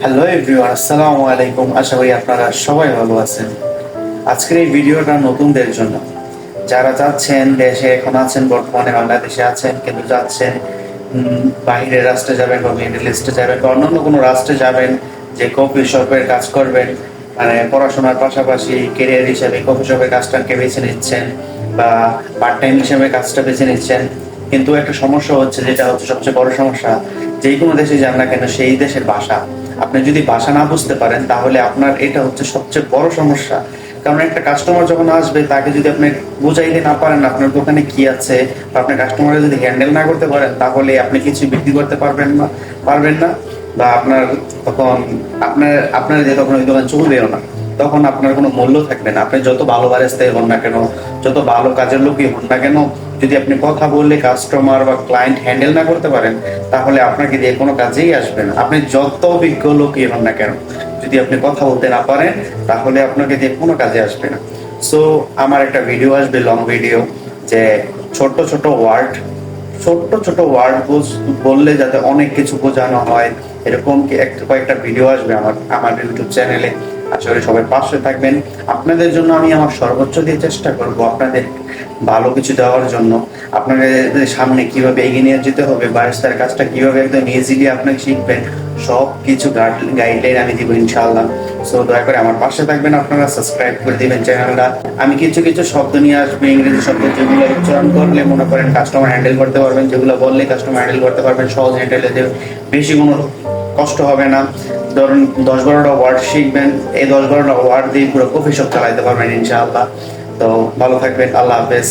Hello everyone, আসসালামু আলাইকুম। আশা করি আপনারা সবাই ভালো আছেন। আজকের এই ভিডিওটা নতুনদের জন্য, যারা যাচ্ছেন দেশে এখন আছেন, বর্তমানে বাংলাদেশে আছেন কিন্তু যাচ্ছেন বাহিরের রাষ্ট্রে যাবেন বা মিডল ইস্টে যাবেন বা অন্যান্য কোনো রাষ্ট্রে যাবেন, যে কফি শপের কাজ করবেন, মানে পড়াশোনার পাশাপাশি কেরিয়ার হিসেবে কফি শপের কাজটাকে বেছে নিচ্ছেন বা পার্ট টাইম হিসেবে কাজটা বেছে নিচ্ছেন। কিন্তু একটা সমস্যা হচ্ছে, যেটা হচ্ছে সবচেয়ে বড় সমস্যা, যে কোনো দেশে যান না কেন সেই দেশের ভাষা। আপনি যদি ভাষা না বুঝতে পারেন তাহলে আপনার এটা হচ্ছে সবচেয়ে বড় সমস্যা। কারণ একটা কাস্টমার যখন আসবে, তাকে যদি আপনি বুঝাইতে না পারেন আপনার দোকানে কি আছে, বা আপনার কাস্টমারে যদি হ্যান্ডেল না করতে পারেন, তাহলে আপনি কিছু বিক্রি করতে পারবেন না। বা আপনার তখন আপনার যে তখন ওই দোকান চলবেও না, তখন আপনার কোনো মূল্য থাকবে না। আপনি যত ভালো বারেস্তাই হন না কেন, যত ভালো কাজের লোকই হন না কেন, যদি আপনি কথা বললে কাস্টমার বা ক্লায়েন্ট হ্যান্ডেল না করতে পারেন, তাহলে আপনাকে দিয়ে কোনো কাজেই আসবে না। আপনি যত অভিজ্ঞ লোকই হন না কেন, যদি আপনি কথা বলতে না পারেন, তাহলে আপনাকে দিয়ে কোনো কাজে আসবে না। সো আমার একটা ভিডিও আসবে, লং ভিডিও, যে ছোট ছোট ওয়ার্ড বললে যাতে অনেক কিছু বোঝানো হয়, এরকম কি কয়েকটা ভিডিও আসবে আমার ইউটিউব চ্যানেলে। আশা করি সবাই পাশে থাকবেন। আপনাদের জন্য আমি আমার সর্বোচ্চ দিয়ে চেষ্টা করব আপনাদের ভালো কিছু দেওয়ার জন্য। আপনাদের সামনে কিভাবে এগিয়ে নিয়ে যেতে হবে, বারিস্তার কাজটা কিভাবে একদম ইজিলি আপনাকে শিখবেন, সব কিছু গাইডলাইন আমি দিব ইনশাআল্লাহ। সো দয়া করে আমার পাশে থাকবেন, আপনারা সাবস্ক্রাইব করে দিবেন চ্যানেলটা। আমি কিছু কিছু শব্দ নিয়ে আসবো, ইংরেজি শব্দ, যেগুলো উচ্চারণ করলে মনে করেন কাস্টমার হ্যান্ডেল করতে পারবেন, যেগুলো বললে কাস্টমার হ্যান্ডেল করতে পারবেন, সহজ হ্যান্ডেলে দেবে, বেশি কোনো কষ্ট হবে না। ধরুন 10-12টা ওয়ার্ড শিখবেন, এই 10-12টা ওয়ার্ড দিয়ে পুরো কফি শপ চালাইতে পারবেন ইনশাআল্লাহ। তো ভালো থাকবেন, আল্লাহ হাফেজ।